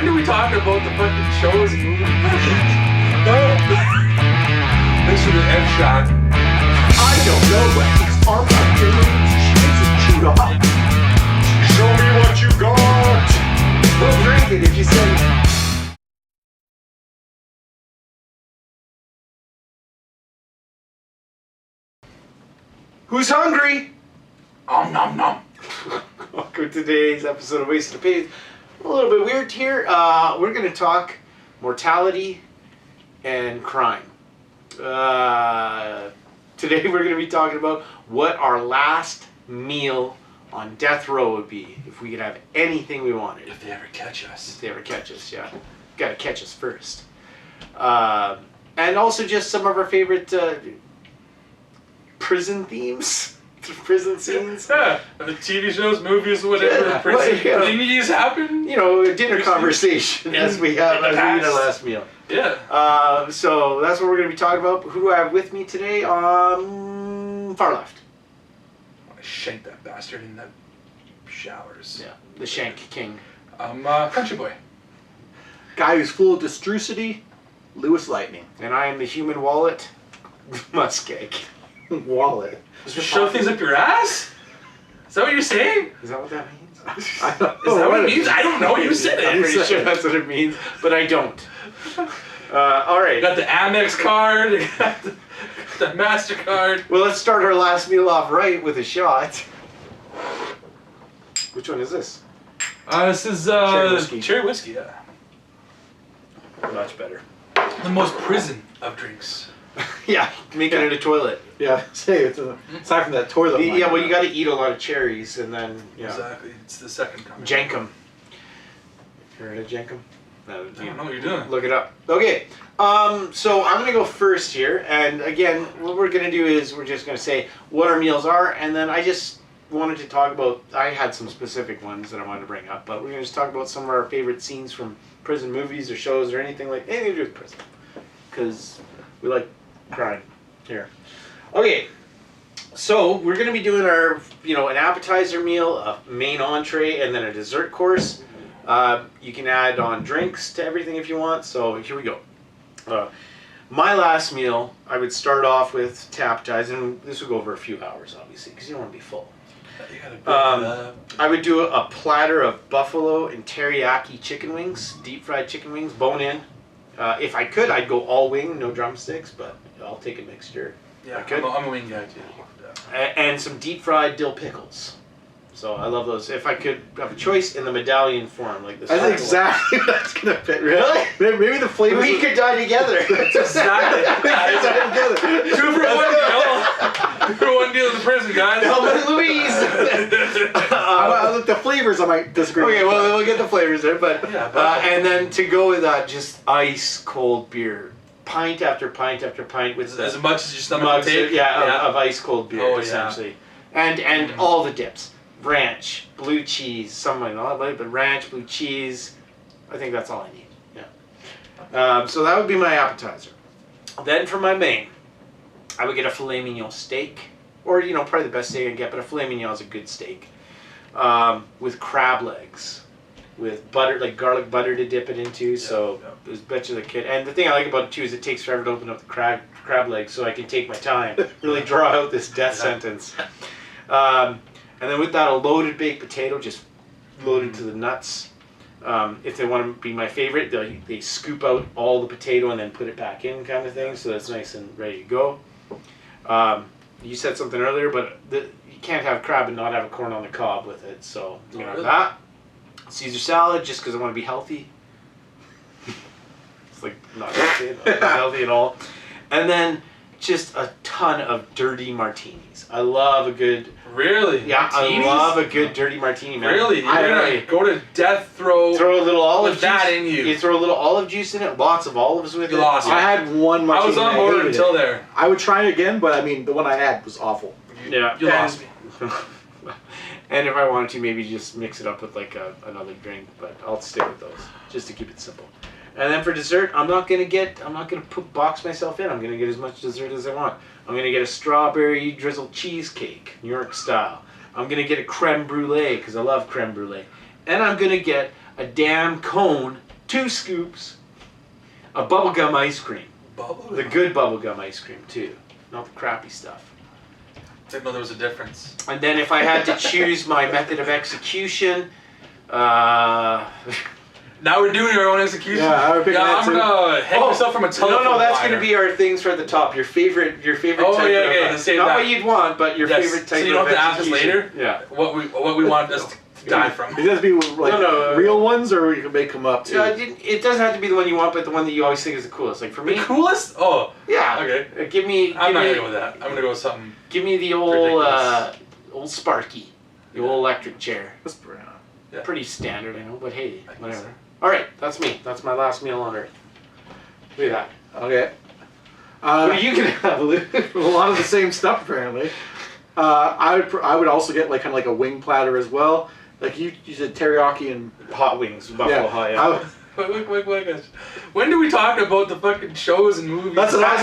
When do we talk about the fucking shows and movies? Thanks for the F shot. I don't know, but his arms are doing chewed up. Show me what you got. We'll drink it if you say. Who's hungry? Nom nom nom. Welcome to today's episode of Wasted Opinions. A little bit weird here. We're going to talk mortality and crime. Today we're going to be talking about what our last meal on death row would be if we could have anything we wanted. If they ever catch us. If they ever catch us, yeah. Got to catch us first. And also just some of our favorite prison themes. Prison scenes. Yeah, and the TV shows, movies, whatever. Yeah, prison well, things happen. You know, a dinner conversation as we have as we eat our last meal. Yeah. So that's what we're going to be talking about. Who do I have with me today? Far left. I shanked that bastard in the showers. Yeah, the Shank King. CountryBoy. Guy who's full of distrucity, LewisLightning. And I am the human wallet, MussKeg. Wallet. Just shove things up your ass? Is that what you're saying? Is that what that means? I don't Is that what it means? I don't know. You said it. I'm pretty sure that's what it means, but I don't. All right. You got the Amex card. You got the MasterCard. Well, let's start our last meal off right with a shot. Which one is this? This is Cherry whiskey. Cherry whiskey, yeah. Much better. The most prison of drinks. Yeah, make it in a toilet. Yeah, say it's aside from that toilet. Yeah, well, you got to eat a lot of cherries and then, yeah. Exactly. It's the second kind. Jenkum. You heard of Jenkum? No, I don't know what you're doing. Look it up. Okay, so I'm going to go first here. And again, what we're going to do is we're just going to say what our meals are. And then I just wanted to talk about, I had some specific ones that I wanted to bring up. But we're going to just talk about some of our favorite scenes from prison movies or shows or anything to do with prison. Because we like crime here. Okay, so we're going to be doing our, an appetizer meal, a main entree, and then a dessert course. You can add on drinks to everything if you want. So here we go. My last meal, I would start off with to appetize, and this would go over a few hours, obviously, because you don't want to be full. I would do a platter of buffalo and teriyaki chicken wings, deep fried chicken wings, bone in. If I could, I'd go all wing, no drumsticks, but I'll take a mixture. Yeah, I could. I'm a wing guy too. Yeah. And some deep fried dill pickles. So I love those. If I could have a choice in the medallion form, like this. That's exactly what that's gonna fit. Really? Maybe the flavors. We could die together. Exactly. together. 2 for 1 deal. 2 for 1 deal in the prison, guys. Helmet and Louise. The flavors I might disagree. Okay, with. well we'll get the flavors there, but Yeah, and then to go with that, just ice cold beer, pint after pint after pint with as much as your stomach mugs, will take. of ice cold beer, Oh, essentially, and all the dips, ranch, blue cheese, something like that, but ranch, blue cheese, I think that's all I need. Yeah. So that would be my appetizer. Then for my main, I would get a filet mignon steak, or probably the best steak I can get, but a filet mignon is a good steak, with crab legs, with butter, like garlic butter to dip it into. So I bet you the kid. And the thing I like about it too is it takes forever to open up the crab legs, so I can take my time, really draw out this death sentence. And then with that, a loaded baked potato, just loaded to the nuts. If they want to be my favorite, they scoop out all the potato and then put it back in, kind of thing. So that's nice and ready to go. You said something earlier, but you can't have crab and not have a corn on the cob with it. So have that. Caesar salad, just because I want to be healthy. It's like not healthy at all. And then just a ton of dirty martinis. I love a good. Really? Yeah, Martinis? I love a good dirty martini, man. Really? You're gonna go to death row. Throw a little olive with juice. that in you. You throw a little olive juice in it. Lots of olives with You it. lost it. I had one martini. I was on and board hated until it. there. I would try it again, but I mean, the one I had was awful. Yeah, You lost me. And if I wanted to, maybe just mix it up with like another drink, but I'll stick with those just to keep it simple. And then for dessert, I'm not gonna box myself in. I'm gonna get as much dessert as I want. I'm gonna get a strawberry drizzled cheesecake, New York style. I'm gonna get a creme brulee because I love creme brulee, and I'm gonna get a damn cone 2 scoops of bubblegum ice cream. The good bubblegum ice cream too, not the crappy stuff. Didn't know there was a difference. And then if I had to choose my method of execution, Now we're doing our own execution. Yeah, I would pick that I'm too. gonna hang myself from a telephone no, that's wire. going to be our things for at the top. Your favorite Oh, type yeah, of, save not that. what you'd want, but your Yes, favorite type so you don't of have to ask us execution. later? Yeah. What we want us to die from. It does be like No, real ones, or you can make them up too. Yeah, it doesn't have to be the one you want, but the one that you always think is the coolest. Like for me, The coolest? Oh, yeah. okay. Give me. I'm not gonna go with that. I'm gonna go with something. Give me the old ridiculous. old Sparky, the old electric chair. That's pretty- Yeah. Pretty standard, I know, but hey, I guess whatever. so. All right, that's me. That's my last meal on Earth. Look at Okay. that. What are you gonna have, Lou? A lot of the same stuff apparently. I would also get like kind of like a wing platter as well. Like you said teriyaki and Hot wings, Buffalo Hot. I Yeah. would- Wait, guys. When do we talk about the fucking shows and movies? That's what I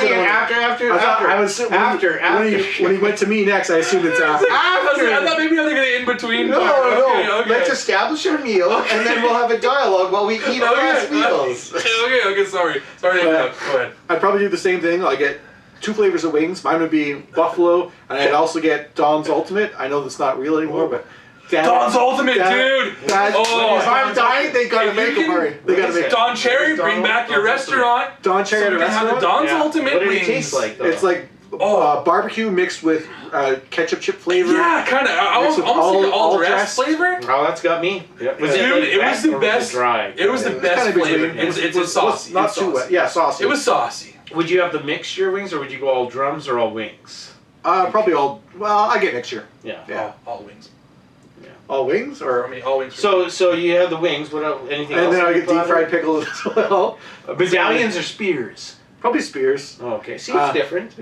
was gonna- When he went to me next, I assumed it's after. I thought maybe I was gonna in between. No, part. Okay. Let's establish our meal, and then we'll have a dialogue while we eat our last meals. Okay, sorry. Sorry to interrupt. Go ahead. I'd probably do the same thing. I get 2 flavors of wings. Mine would be buffalo, and I'd also get Don's Ultimate. I know that's not real anymore, but Don's Ultimate, dude! Oh, If I'm dying, they gotta If make you them. can- Hurry. They gotta make Don Cherry, bring back your restaurant. Don Cherry So at a we can have the restaurant. Don's Ultimate What did wings. it taste like, though? It's like barbecue mixed with ketchup chip flavor. Yeah, kind of. I Mixed almost with like an all all-dress dressed. flavor. Oh, that's got me. Yep. Dude, it was the best. Dry. It was the It's best kinda flavor. between- It's a saucy. Not It's too saucy. wet. Yeah, saucy. It was saucy. Would you have the mixture wings, or would you go all drums or all wings? probably all. Well, I get mixture. Yeah. Yeah. All wings. All wings, Or I or mean, all wings. So you have the wings. What else? Anything else? and then I get deep Platter? fried pickles as well. Medallions or spears? Probably Spears. Oh, okay. See, it's different.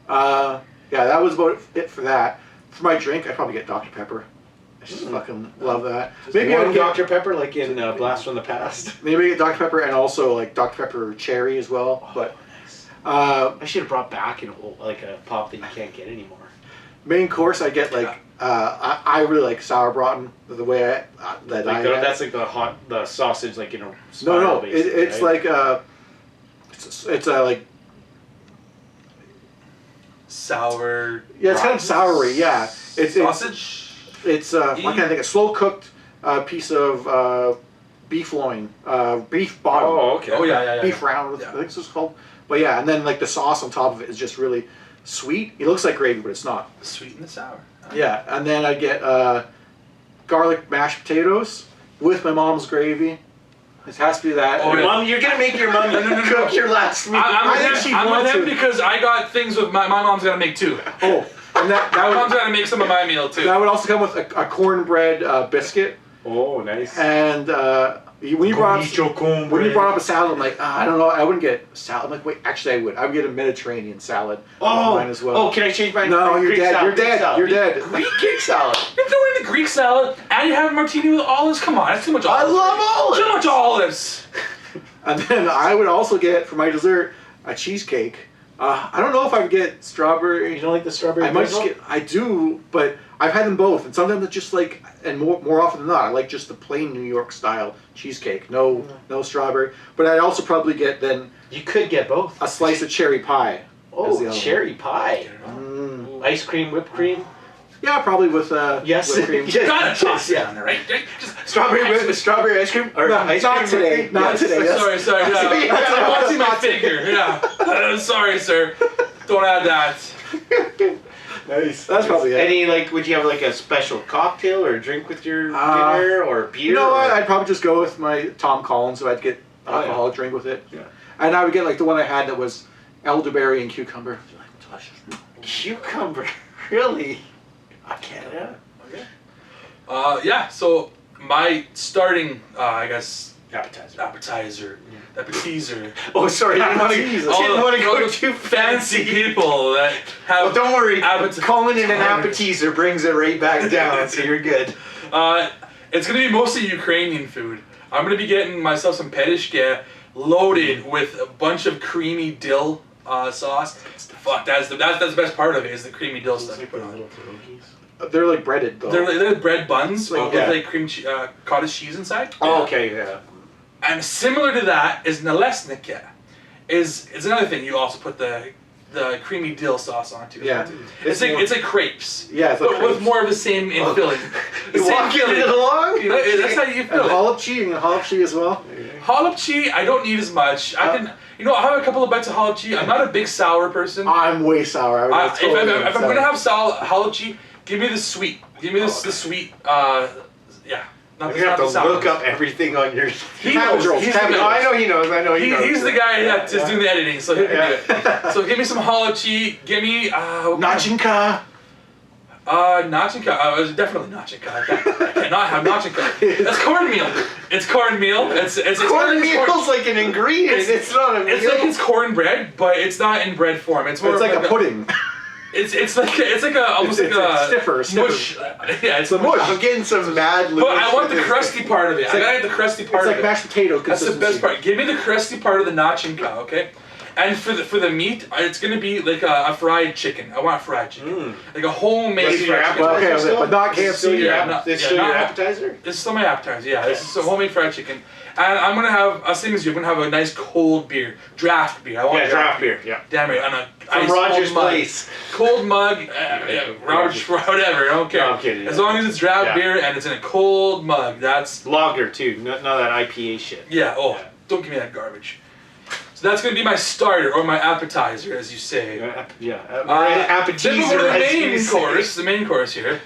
Yeah, that was about it for that. For my drink, I'd probably get Dr. Pepper. I just fucking love that. Maybe I Warm would get Dr. Pepper, like in Blast from the Past. maybe I get Dr. Pepper and also like Dr. Pepper cherry as well. But Nice. I should have brought back like a pop that you can't get anymore. main course, I get like I really like sauerbraten the way I that Like I that's like the sausage, like no, spiral it's right? like it's like sour. yeah, it's kind of soury. Yeah, it's sausage. It's what can I think? A slow cooked piece of beef loin, beef bottom. Oh, okay. Oh yeah. Beef round, Yeah. I think it's called. But yeah, and then like the sauce on top of it is just really sweet. It looks like gravy, but it's not. The sweet and the sour. Yeah, and then I get garlic mashed potatoes with my mom's gravy. It has to be that. Oh, yeah. Mom, you're gonna make your mom cook your last meal. I'm with him because I got things with my mom's gotta make too. Oh, and that My mom's would gotta make some of my meal too. that would also come with a cornbread biscuit. Oh, nice. And when you brought up a salad, I'm like, I don't know, I wouldn't get salad. I'm like, wait, actually I would. I would get a Mediterranean salad. Mine as well. Oh, can I change my? No, you're Greek dead. salad, You're Greek dead. salad. You're dead. Greek salad. You're throwing in the Greek salad and you have a martini with olives. Come on, that's too much I olives. love olives. Too much olives. And then I would also get for my dessert a cheesecake. I don't know if I would get strawberry. You don't like the strawberry? I might just drizzle? get. I do, but I've had them both, and sometimes it's just like, and more often than not, I like just the plain New York style cheesecake. No strawberry. But I'd also probably get then You could get both. a slice of cherry pie. as the Oh, other one. cherry pie. Ice cream, whipped cream. Yeah, probably with Yes. whipped cream. Yes. Gotta toss it Yeah. on there, right? Just Strawberry ice cream or No, ice not cream today. whipped cream? Not Yes. today. That's- sorry. Yeah. That's I'm watching my not today. finger. Yeah. Sorry, sir. Don't add that. Nice. That's probably it. Any would you have like a special cocktail or a drink with your dinner or beer? You know what? or- I'd probably just go with my Tom Collins, so I'd get Oh, yeah. alcoholic drink with it. Yeah. And I would get like the one I had that was elderberry and cucumber. Cucumber, really? I can't. Yeah. So my starting, I guess, Appetizer. appetizer. Oh, sorry. I didn't want to go too fancy fancy. people that have. Well, don't worry. Appetizer. Calling it an appetizer brings it right back down, so you're good. It's gonna be mostly Ukrainian food. I'm gonna be getting myself some petishke loaded with a bunch of creamy dill sauce. Fuck, that's the best part of it is the creamy dill stuff you put on it. They're like breaded though. They're bread buns with yeah. like cottage cheese inside. Oh, okay, yeah. And similar to that is naleśniki. Is another thing you also put the creamy dill sauce onto. Yeah. It's like crepes. Yeah, it's like but crepes. with more of the same in filling. The You same walking filling. it along? You know, that's how you And fill it. halapchi as well. Halapchi, I don't need as much. I can, I'll have a couple of bites of halapchi. I'm not a big sour person. I'm way sour. If I'm gonna have halapchi, give me the sweet. Give me the sweet. Yeah. Not You have the to sour. look up everything on your. He knows. He's the No, guy. I know he knows. I know he knows. He's the guy that's doing the editing, so he can do it. So give me some halapchi. Give me Nachinka. nachinka. Definitely nachinka. I cannot have nachinka. That's cornmeal. It's cornmeal. It's Cornmeal's like an ingredient. It's not a meal. It's like it's cornbread, but it's not in bread form. It's more It's like a pudding. It's like a almost like a stiffer. mush. Yeah, it's a mush. I'm getting some mad. But I want the crusty part of it. I gotta get the crusty part It's of like it. mashed potato That's the consistency. best part. Give me the crusty part of the nachinka, okay? And for the meat, it's gonna be like a fried chicken. I want fried chicken, like a homemade Like your fried chicken. Well, okay, but not This is still KFC. your, Yeah, not- this is yeah, still your not- appetizer? This is still my appetizer. Yeah, this is a homemade fried chicken. And I'm gonna have, same as you, I'm gonna have a nice cold beer, draft beer. I want Draft beer. Yeah. Damn right, on a From ice Rogers cold mug. Place. Cold mug, Rogers, whatever. I don't care. No, I'm kidding, As yeah. long as it's draft Yeah. beer and it's in a cold mug, that's Lager too. None of that IPA shit. yeah. Oh, don't give me that garbage. So that's gonna be my starter or my appetizer, as you say. Appetizer. Then we go to the as you main say. course. The main course here.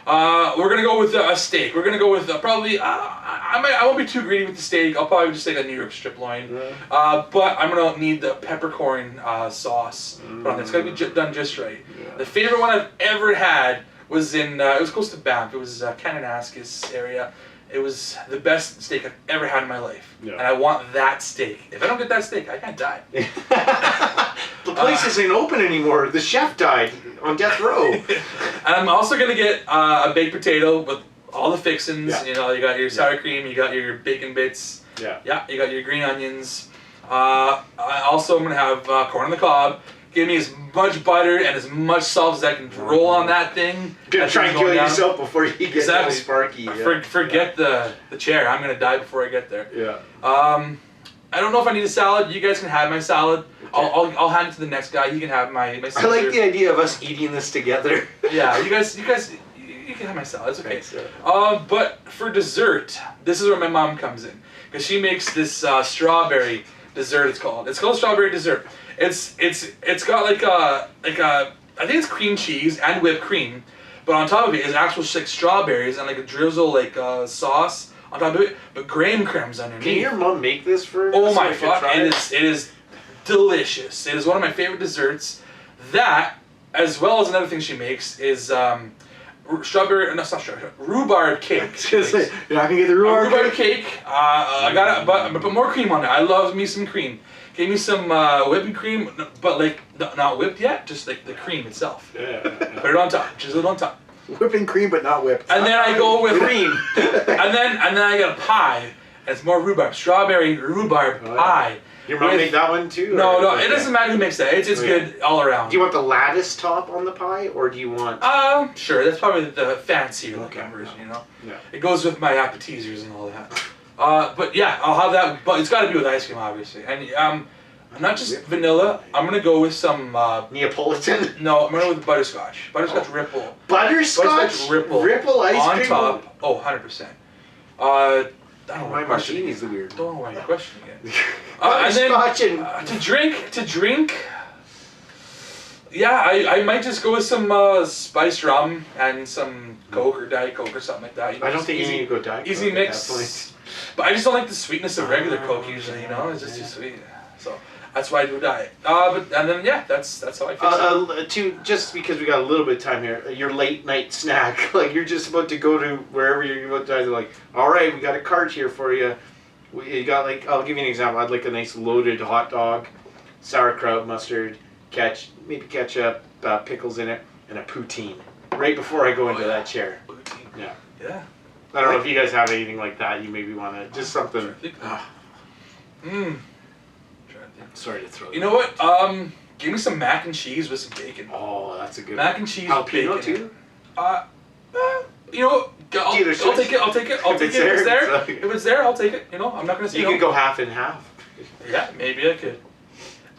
We're gonna go with a steak. We're gonna go with probably. I won't be too greedy with the steak. I'll probably just take a New York strip loin. But I'm gonna need the peppercorn sauce put on there. It's gotta be done just right. Yeah. The favorite one I've ever had was in. It was close to Banff. It was Kananaskis area. It was the best steak I've ever had in my life, Yeah. and I want that steak. If I don't get that steak, I can't die. The place isn't open anymore. The chef died on death row. And I'm also gonna get a baked potato with all the fixins. Yeah. You know, you got your sour cream, you got your bacon bits. Yeah. You got your green onions. I also am gonna have corn on the cob. Give me as much butter and as much salt as I can roll on that thing. Gonna That try thing's and kill going down. yourself before you get Exactly. all sparky. Yeah. Forget the chair. I'm gonna die before I get there. Yeah. I don't know if I need a salad. You guys can have my salad. I'll hand it to the next guy. He can have my I Caesar. like the idea of us eating this together. Yeah, you guys, you can have my salad. It's okay. Thanks, yeah. But for dessert, this is where my mom comes in because she makes this strawberry dessert. It's called strawberry dessert. It's got like a I think it's cream cheese and whipped cream, but on top of it is actual like strawberries and like a drizzle like sauce on top of it, but graham crumbs underneath. Can your mom make this for Oh us my so we can fuck! try It is delicious. It is one of my favorite desserts. That, as well as another thing she makes, is rhubarb cake. I was gonna say, you're not gonna get the Rhubarb cake. I got it, but I'm gonna put more cream on it. I love me some cream. Give me some whipping cream, but like not whipped yet, just like the cream itself. Yeah. Put it on top, drizzle it on top, Whipping cream, but not whipped. and then I go with Cream. and then I get a pie. And it's more rhubarb, strawberry rhubarb Oh, yeah. pie. Your mom With- made that one too? No, or- no, it doesn't matter who makes that. It's Oh, yeah. good all around. Do you want the lattice top on the pie, or do you want? Sure, that's probably the fancier looking Okay. version, you know? Yeah. It goes with my appetizers and all that. But yeah, I'll have that, but it's gotta be with ice cream, obviously. And not just vanilla, I'm gonna go with some, Neapolitan? no, I'm gonna go with butterscotch. Butterscotch Ripple. Butterscotch? Ripple. Ripple ice On cream? top. Oh, 100%. I don't know My why question. martini's weird. Don't know why you're questioning it. And then, Butterscotch and... to drink, yeah, I might just go with some spiced rum and some Coke or Diet Coke or something like that. You know, I don't just think you easy, need to go Diet easy Coke at that point. mix. But I just don't like the sweetness of regular Coke usually. You know, it's just too sweet. So that's why I do Diet. And then yeah, that's how I fix it. Just because we got a little bit of time here, your late night snack, like you're just about to go to wherever you're about to, they're like, all right, we got a cart here for you. You got like, I'll give you an example. I'd like a nice loaded hot dog, sauerkraut, mustard, maybe ketchup, pickles in it, and a poutine. Right before I go into that chair. Yeah. Yeah. I don't know if you guys have anything like that. You maybe want to just something. Sorry to throw. You know what? Give me some mac and cheese with some bacon. Oh, that's a good. Mac and cheese, Jalapeno bacon. too. You know, I'll take it. I'll take it. I'll take it if it's there. okay. If it's there, I'll take it. You know, I'm not gonna say You no. could go half and half. Yeah, maybe I could.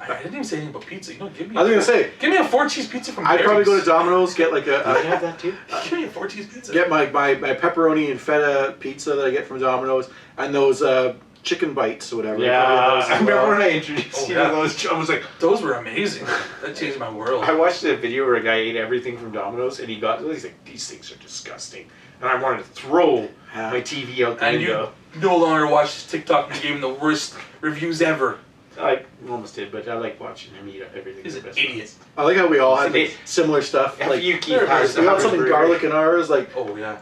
I didn't even say anything about pizza. You know, give me. I was gonna say, give me a 4-cheese pizza from. I'd probably go to Domino's, get like You have that too? Give me a 4-cheese pizza. get my pepperoni and feta pizza that I get from Domino's, and those chicken bites or whatever. Yeah, Probably those I as remember well. when I introduced you to those. I was like, Those were amazing. That changed my world. I watched a video where a guy ate everything from Domino's, and he's like, these things are disgusting, and I wanted to throw my TV out the And window. you no longer watch this TikTok and gave him the worst reviews ever. I almost did, but I like watching him eat everything. He's the an best idiot. ones. I like how we all had like, similar stuff. If Like you keep they're has we the got something hamburger. garlic in ours. Like Oh yeah.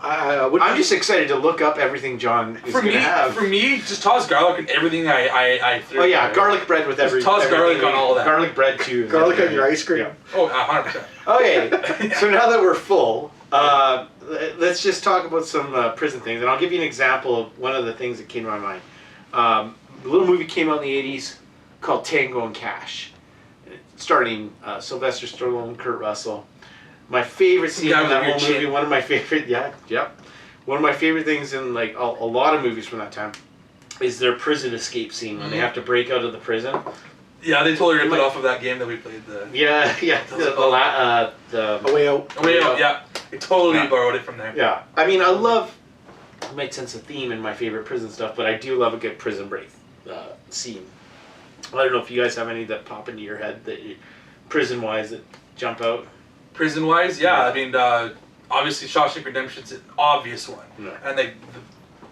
I'm just excited to look up everything John is For going to have. me, just toss garlic in everything I threw. Oh yeah, garlic bread with Just toss garlic on all that. Garlic bread too. garlic on your ice cream. Yeah. Oh, 100%. Okay, so now that we're full, let's just talk about some prison things, and I'll give you an example of one of the things that came to my mind. A little movie came out in the 80s called Tango and Cash, starring Sylvester Stallone, Kurt Russell. My favorite scene in that whole movie, one of my favorite, one of my favorite things in like a lot of movies from that time, is their prison escape scene when they have to break out of the prison. Yeah, they totally ripped it off of that game that we played. The A Way Out. yeah, they totally borrowed it from there. Yeah, I mean, I love. I might sense a theme in my favorite prison stuff, but I do love a good prison break scene. I don't know if you guys have any that pop into your head that prison wise that jump out. Prison wise, yeah. I mean, obviously Shawshank Redemption's an obvious one, and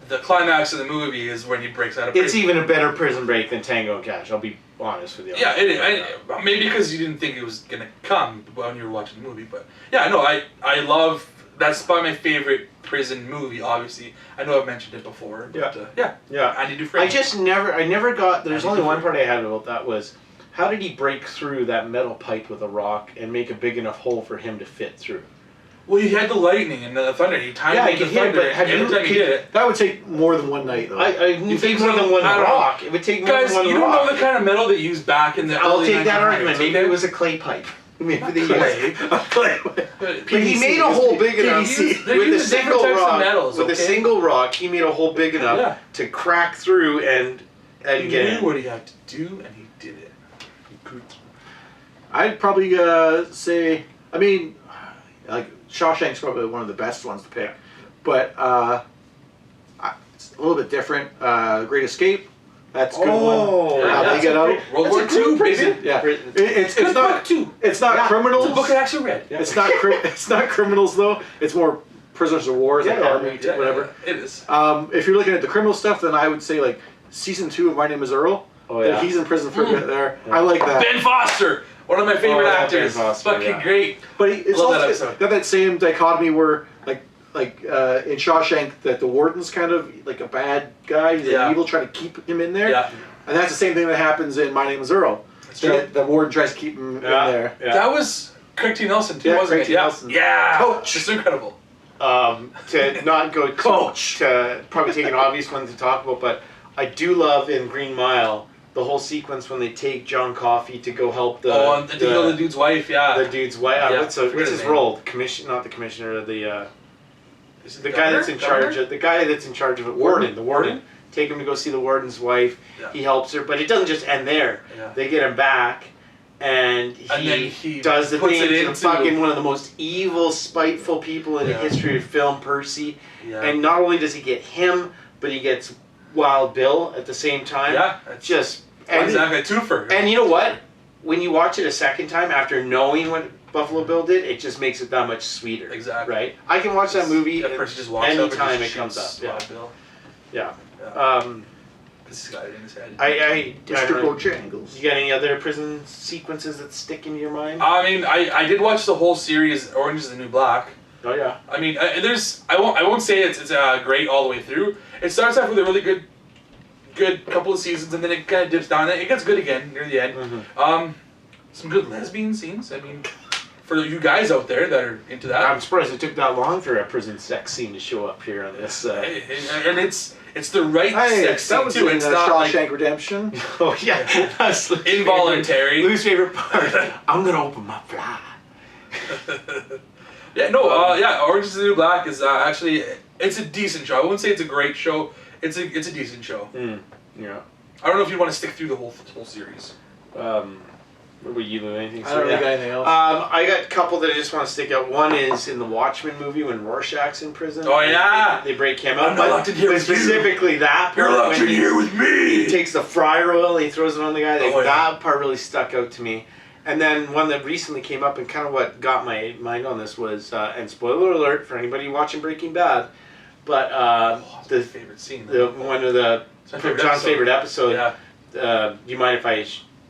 the climax of the movie is when he breaks out of prison. It's even a better prison break than Tango and Cash. I'll be honest with you. Yeah, it is. Maybe because you didn't think it was gonna come when you were watching the movie, but yeah, no, I love. That's probably my favorite prison movie. Obviously, I know I've mentioned it before. But, yeah. Andy Dufresne. I never got. There's only one part I had about that was, how did he break through that metal pipe with a rock and make a big enough hole for him to fit through? Well, he had the lightning and the thunder. He timed he the could hit it, thunder. but have every you- time he did it. That would take more than one night though. It would take more than one I don't know. rock. It would take more Guys, than one you don't rock. know the kind of metal they used back in the I'll early take that 1900s, argument. Maybe okay? it was a clay pipe. Maybe they used. Clay. But he made a hole big enough They're with a using single different types of rock. metals, With a okay? single rock, he made a hole big enough to crack through and He get knew in. what he had to do, and he did it. I'd probably say, I mean, like Shawshank's probably one of the best ones to pick, but it's a little bit different. Great Escape, that's a good one. How they get out. World War II, baby. Yeah, it's Good not book too. it's not criminals. It's a book I actually read. It's not it's not criminals though. It's more prisoners of war, like army, whatever. It is. If you're looking at the criminal stuff, then I would say like season 2 of My Name Is Earl. Oh yeah. He's in prison for a bit there. I like that. Ben Foster, one of my favorite actors. Ben Foster, Fucking great. But it's Love that also episode. got that same dichotomy where like in Shawshank that the warden's kind of like a bad guy. He's evil, trying to keep him in there. Yeah. And that's the same thing that happens in My Name Is Earl. true. The warden tries to keep him in there. Yeah. That was Craig T. Nelson too, Yeah, wasn't Craig it? T. Nelson. Yeah. Coach. Just incredible. To not go Coach. to probably take an obvious one to talk about, but I do love in Green Mile the whole sequence when they take John Coffey to go help and to kill the dude's wife, the dude's wife. Yeah, What's forget his his name. role? Not the commissioner. The guy that's in Governor? charge of the guy that's in charge of it. Warden. The warden. Take him to go see the warden's wife. Yeah. He helps her, but it doesn't just end there. Yeah. They get him back, and then he does the puts thing it to into- fucking one of the most evil, spiteful people in the history of film, Percy. Yeah. And not only does he get him, but he gets Wild Bill at the same time. Yeah. Just and, exactly. Twofer. and you know what? When you watch it a second time after knowing what Buffalo Bill did, it just makes it that much sweeter. Exactly. Right? I can watch that movie That person just walks up and anytime just it comes shoots up. Yeah. Wild Bill. Yeah. Yeah. This guy in his head. I Mr. don't know. Bojangles. You got any other prison sequences that stick in your mind? I mean, I did watch the whole series, Orange is the New Black. Oh yeah. I mean, I won't say it's great all the way through. It starts off with a really good couple of seasons, and then it kind of dips down. It gets good again near the end. Mm-hmm. Some good lesbian scenes. I mean, for you guys out there that are into that. I'm surprised it took that long for a prison sex scene to show up here on this. And it's the right sex that scene was too. in It's not Shawshank like Redemption. Oh yeah, that's Lou's involuntary. Lou's favorite part. I'm gonna open my fly. Yeah, no, Orange is the New Black is actually, it's a decent show. I wouldn't say it's a great show. It's a decent show. Yeah. I don't know if you want to stick through the whole series. What about you, Lou? Anything? I don't really got anything else. I got a couple that I just want to stick out. One is in the Watchmen movie when Rorschach's in prison. Oh, yeah. They break him out. I'm not locked in here with you. Specifically that part. You're locked in here with me. He takes the fryer oil and he throws it on the guy. Oh, yeah. That part really stuck out to me. And then one that recently came up and kind of what got my mind on this was, and spoiler alert for anybody watching Breaking Bad, but the favorite scene. One of John's favorite episode. Yeah. Do you mind if I?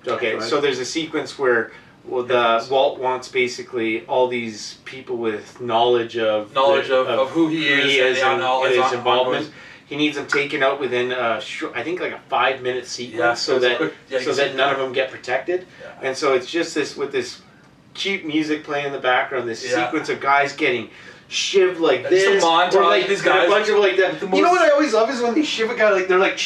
Okay, so there's a sequence where Walt wants basically all these people with knowledge of who he is and his involvement. He needs them taken out within I think like a 5-minute sequence, so that none of them get protected. Yeah. And so it's just this with this cute music playing in the background. This sequence of guys getting shivved like this, or like these guys, a bunch of like that. You know what I always love is when they shiv a guy, like they're like,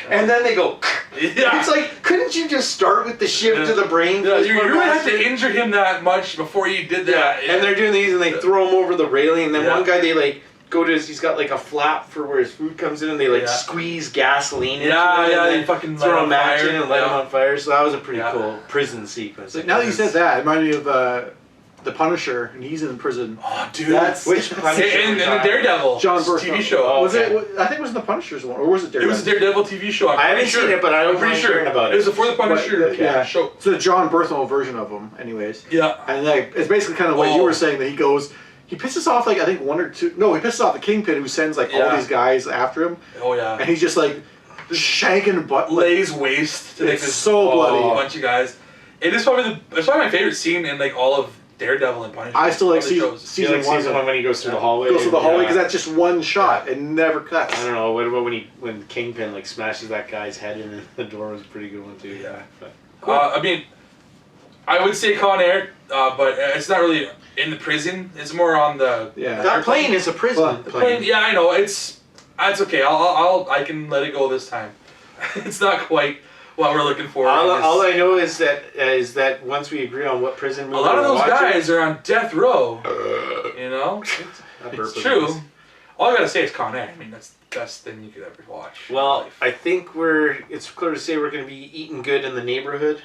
and then they go. Yeah. It's like, couldn't you just start with the shiv to the brain? Yeah, you really have to injure him that much before you did that. Yeah. And they're doing these, and they throw him over the railing, and then one guy they like go to he's got like a flap for where his food comes in, and they like squeeze gasoline into it, and they fucking throw a match in and light him on fire. So that was a pretty cool prison sequence. So now that you said that, it reminded me of the Punisher, and he's in prison. Oh, dude. Which Punisher? And the Daredevil John Berthel TV show. Oh, okay. I think it was in the Punisher's one, or was it Daredevil? It was a Daredevil TV show. I haven't seen it, but I'm pretty sure about it. It was before the Punisher show. It's the John Berthel version of him, anyways. Yeah. And it's basically kind of what you were saying, that he pisses off like I think one or two. No, he pisses off the Kingpin, who sends like all these guys after him. Oh yeah. And he's just like shanking butt. Lays waste to it's so bloody. A bunch of guys. It's probably my favorite scene in like all of Daredevil and Punisher. I still like season one when he goes through the hallway. Goes through the hallway because that's just one shot. It never cuts. I don't know. What about when Kingpin like smashes that guy's head in the door? Was a pretty good one too. Yeah. But, cool. I mean, I would say Con Air, but it's not really in the prison. It's more on the That plane is a prison plane. Yeah, I know. That's okay. I can let it go this time. It's not quite what we're looking for. All I know is that once we agree on what prison movie, a lot of those guys are on death row. You know, it's true. All I gotta say is Con Air. I mean, that's the best thing you could ever watch. Well, I think it's clear to say we're going to be eating good in the neighborhood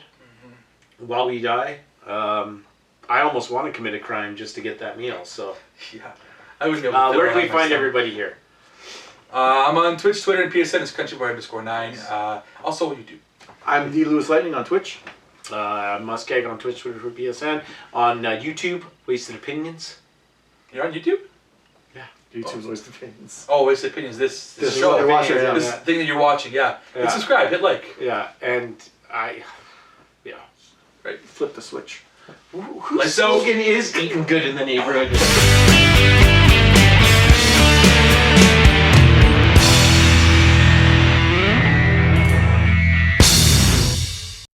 while we die. I almost want to commit a crime just to get that meal. So yeah, I wouldn't be able to where can we find everybody here? I'm on Twitch, Twitter, and PSN. It's CountryBoy_9. Also YouTube. I'm the LewisLightning on Twitch. MussKeg on Twitch, Twitter, for PSN. On YouTube, Wasted Opinions. You're on YouTube? Yeah. YouTube's Wasted Opinions. Oh, Wasted Opinions. This show. This thing that you're watching, yeah. Hit subscribe, hit like. Yeah, and Right. Flip the switch. Whose slogan is eating good in the neighborhood?